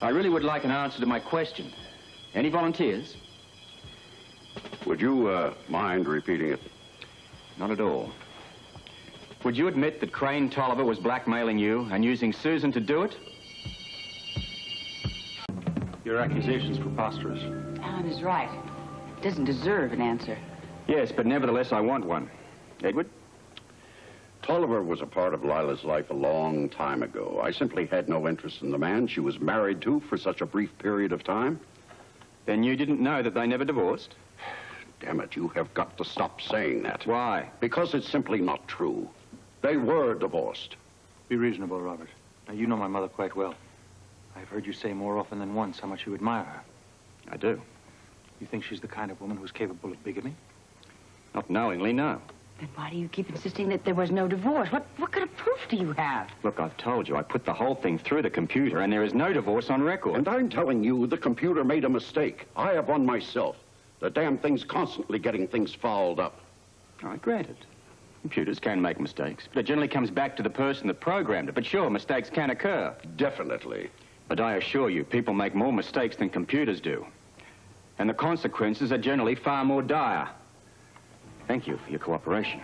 I really would like an answer to my question. Any volunteers? Would you mind repeating it? Not at all. Would you admit that Crane Tolliver was blackmailing you and using Susan to do it? Your accusation's preposterous. Alan is right. Doesn't deserve an answer. Yes, but nevertheless, I want one. Edward? Tolliver was a part of Lila's life a long time ago. I simply had no interest in the man she was married to for such a brief period of time. Then you didn't know that they never divorced? Damn it, you have got to stop saying that. Why? Because it's simply not true. They were divorced. Be reasonable, Robert. Now, you know my mother quite well. I've heard you say more often than once how much you admire her. I do. You think she's the kind of woman who's capable of bigamy? Not knowingly, no. Then why do you keep insisting that there was no divorce? What kind of proof do you have? Look, I've told you, I put the whole thing through the computer, and there is no divorce on record. And I'm telling you, the computer made a mistake. I have one myself. The damn thing's constantly getting things fouled up. All right, granted. Computers can make mistakes, but it generally comes back to the person that programmed it. But sure, mistakes can occur. Definitely. But I assure you, people make more mistakes than computers do. And the consequences are generally far more dire. Thank you for your cooperation.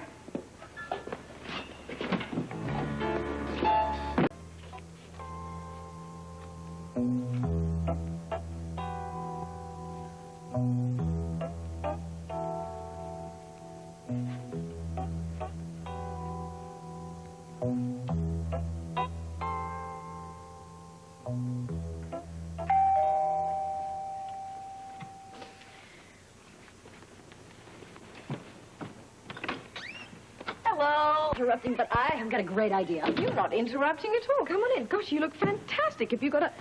Interrupting, but I have got a great idea. You're not interrupting at all. Come on in. Gosh, you look fantastic. Have you got a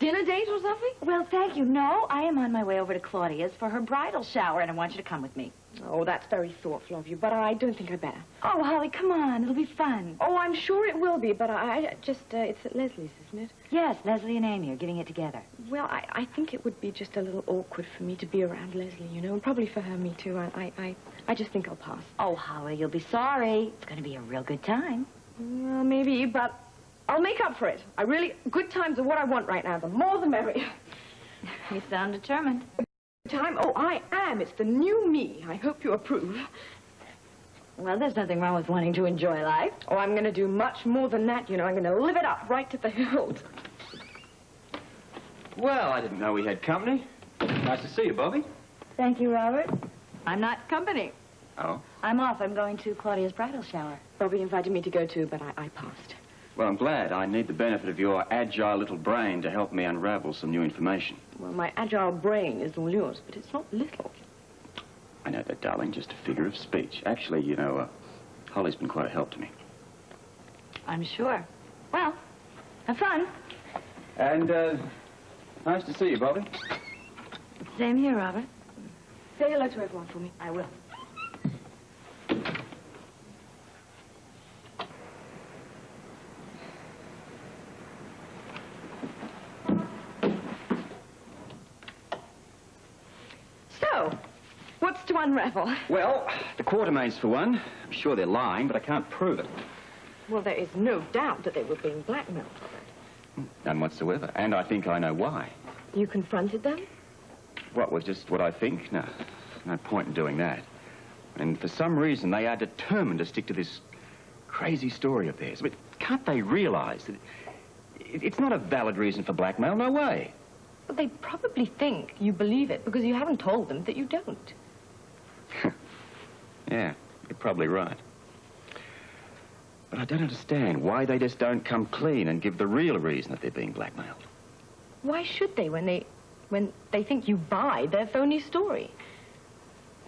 dinner date or something? Well, thank you. No, I am on my way over to Claudia's for her bridal shower, and I want you to come with me. Oh, that's very thoughtful of you, but I don't think I'd better. Oh, Holly, come on. It'll be fun. Oh, I'm sure it will be, but I just, it's at Leslie's, isn't it? Yes, Leslie and Amy are getting it together. Well, I think it would be just a little awkward for me to be around Leslie, you know, and probably for her, me too. I just think I'll pass. Oh, Holly, you'll be sorry. It's going to be a real good time. Well, maybe, but I'll make up for it. Good times are what I want right now. The more, the merrier. You sound determined. Time? Oh, I am. It's the new me. I hope you approve. Well, there's nothing wrong with wanting to enjoy life. Oh, I'm going to do much more than that, you know. I'm going to live it up right to the hilt. Well, I didn't know we had company. Nice to see you, Bobbie. Thank you, Robert. I'm not company. Oh? I'm off. I'm going to Claudia's bridal shower. Bobbie invited me to go too, but I passed. Well, I'm glad. I need the benefit of your agile little brain to help me unravel some new information. Well, my agile brain is all yours, but it's not little. I know that, darling. Just a figure of speech. Actually, you know, Holly's been quite a help to me. I'm sure. Well, have fun. And, nice to see you, Bobbie. Same here, Robert. Say hello to everyone for me. I will. So, what's to unravel? Well, the Quartermaines, for one. I'm sure they're lying, but I can't prove it. Well, there is no doubt that they were being blackmailed. None whatsoever. And I think I know why. You confronted them? What, was just what I think? No point in doing that. And for some reason, they are determined to stick to this crazy story of theirs. But can't they realize that it's not a valid reason for blackmail? No way. But they probably think you believe it because you haven't told them that you don't. Yeah, you're probably right. But I don't understand why they just don't come clean and give the real reason that they're being blackmailed. Why should they when they think you buy their phony story?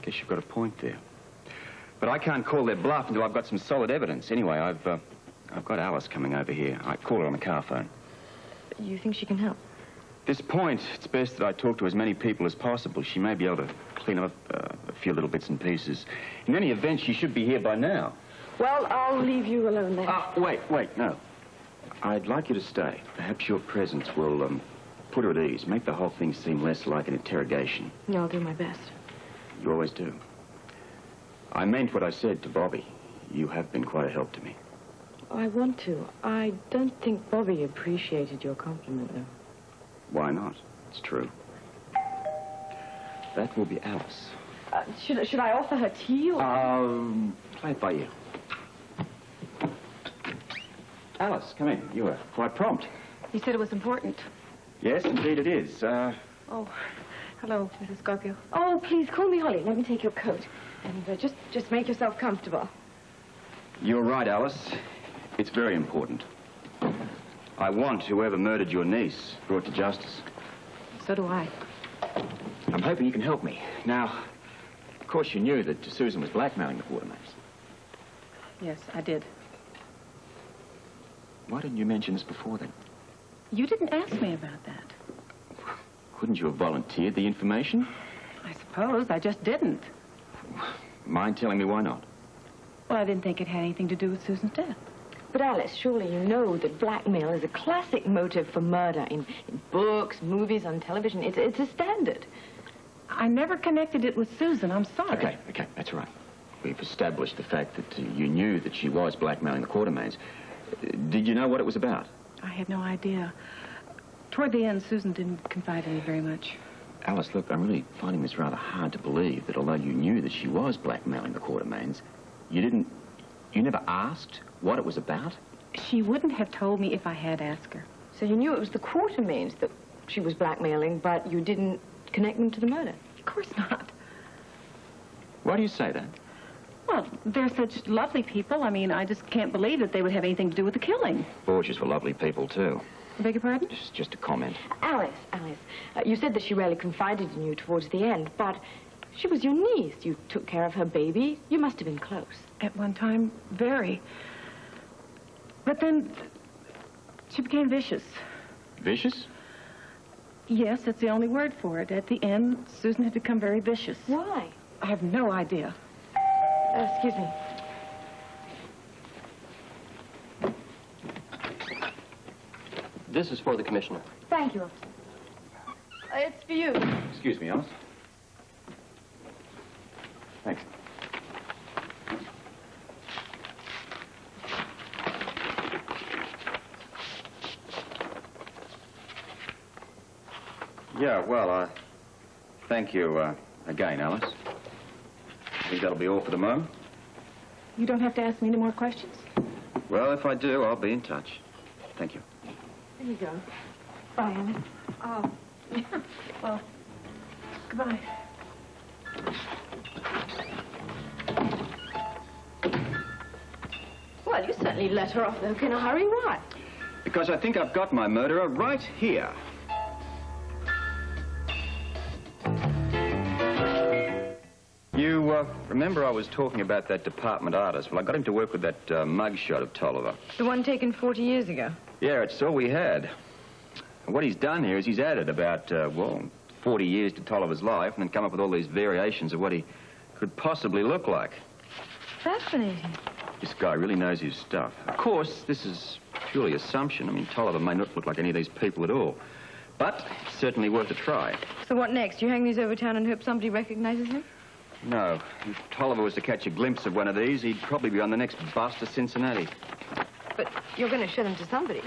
Guess you've got a point there. But I can't call their bluff until I've got some solid evidence. Anyway, I've got Alice coming over here. I call her on the car phone. You think she can help? At this point, it's best that I talk to as many people as possible. She may be able to clean up a few little bits and pieces. In any event, she should be here by now. Well, I'll leave you alone then. Wait, no. I'd like you to stay. Perhaps your presence will, put her at ease. Make the whole thing seem less like an interrogation. No, I'll do my best. You always do. I meant what I said to Bobbie. You have been quite a help to me. I want to. I don't think Bobbie appreciated your compliment, though. Why not? It's true. That will be Alice. Should I offer her tea or... Play it by ear. Alice, come in. You were quite prompt. You said it was important. Yes, indeed it is. Oh, hello, Mrs. Scorpio. Oh, please, call me Holly. Let me take your coat. And just make yourself comfortable. You're right, Alice. It's very important. I want whoever murdered your niece brought to justice. So do I. I'm hoping you can help me. Now, of course you knew that Susan was blackmailing the Quartermaines. Yes, I did. Why didn't you mention this before then? You didn't ask me about that. Couldn't you have volunteered the information? I suppose. I just didn't. Mind telling me why not? Well, I didn't think it had anything to do with Susan's death. But, Alice, surely you know that blackmail is a classic motive for murder in books, movies, on television. It's a standard. I never connected it with Susan. I'm sorry. Okay, that's right. We've established the fact that you knew that she was blackmailing the Quartermaines. Did you know what it was about? I had no idea. Toward the end, Susan didn't confide in me very much. Alice, look, I'm really finding this rather hard to believe that although you knew that she was blackmailing the Quartermaines, you never asked what it was about? She wouldn't have told me if I had asked her. So you knew it was the Quartermaines that she was blackmailing, but you didn't connect them to the murder? Of course not. Why do you say that? Well, they're such lovely people. I mean, I just can't believe that they would have anything to do with the killing. Borgias were lovely people, too. I beg your pardon? Just a comment. Alice, you said that she rarely confided in you towards the end, but she was your niece. You took care of her baby. You must have been close. At one time, very. But then she became vicious. Vicious? Yes, that's the only word for it. At the end, Susan had become very vicious. Why? I have no idea. Excuse me. This is for the commissioner. Thank you. It's for you. Excuse me, Alice. Thanks. Yeah, well, thank you, again, Alice. I think that'll be all for the moment. You don't have to ask me any more questions. Well, if I do, I'll be in touch. Thank you. There you go. Bye, Anna. Oh, yeah. Well, goodbye. Well, you certainly let her off the hook in a hurry. Why? Because I think I've got my murderer right here. You, remember I was talking about that department artist? Well, I got him to work with that mugshot of Tolliver. The one taken 40 years ago. Yeah, it's all we had. And what he's done here is he's added about, 40 years to Tolliver's life and then come up with all these variations of what he could possibly look like. Fascinating. This guy really knows his stuff. Of course, this is purely assumption. I mean, Tolliver may not look like any of these people at all. But it's certainly worth a try. So what next? You hang these over town and hope somebody recognizes him? No. If Tolliver was to catch a glimpse of one of these, he'd probably be on the next bus to Cincinnati. But you're going to show them to somebody.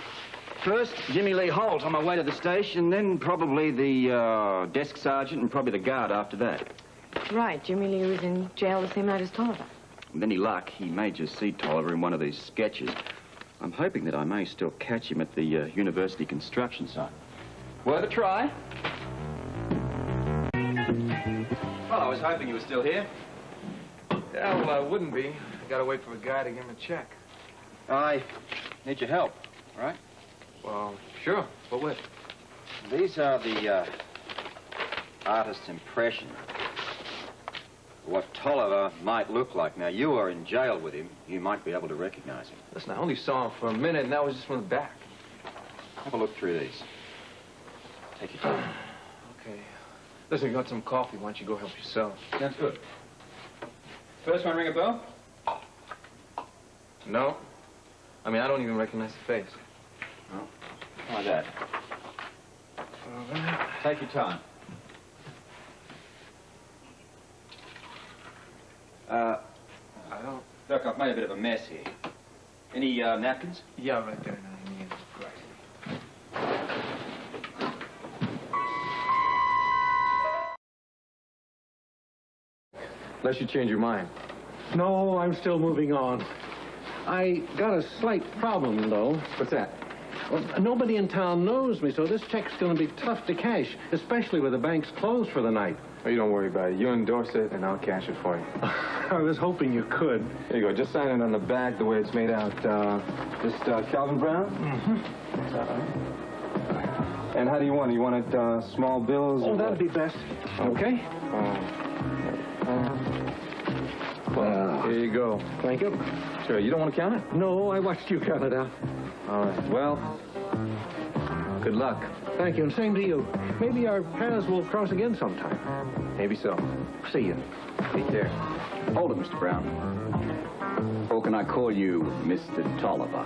First, Jimmy Lee Holt on my way to the station, then probably the desk sergeant and probably the guard after that. Right. Jimmy Lee was in jail the same night as Tolliver. With any luck, he may just see Tolliver in one of these sketches. I'm hoping that I may still catch him at the university construction site. Worth a try. Well, I was hoping you were still here. Yeah, well, I wouldn't be. I gotta wait for a guy to give him a check. I need your help, all right? Well, sure. What with? These are the artist's impression of what Tolliver might look like. Now, you are in jail with him. You might be able to recognize him. Listen, I only saw him for a minute, and that was just from the back. Have a look through these. Take your time. Okay. Listen, you got some coffee. Why don't you go help yourself? Sounds good. First one ring a bell? No. I mean, I don't even recognize the face. No. Try that. Take your time. I don't... Look, I've made a bit of a mess here. Any napkins? Yeah, right there. No, I mean, right. Unless you change your mind. No, I'm still moving on. I got a slight problem, though. What's that? Well, nobody in town knows me, so this check's going to be tough to cash, especially with the banks closed for the night. Oh, you don't worry about it. You endorse it, and I'll cash it for you. I was hoping you could. Here you go. Just sign it on the back the way it's made out. Just Calvin Brown? Mm-hmm. And how do you want it? You want it small bills? Oh, that'd be best. Okay. Well, here you go. Thank you. Sure. You don't want to count it? No, I watched you count it out. All right. Well, good luck. Thank you, and same to you. Maybe our paths will cross again sometime. Maybe so. See you. Take care. Hold it, Mr. Brown. Or can I call you Mr. Tolliver?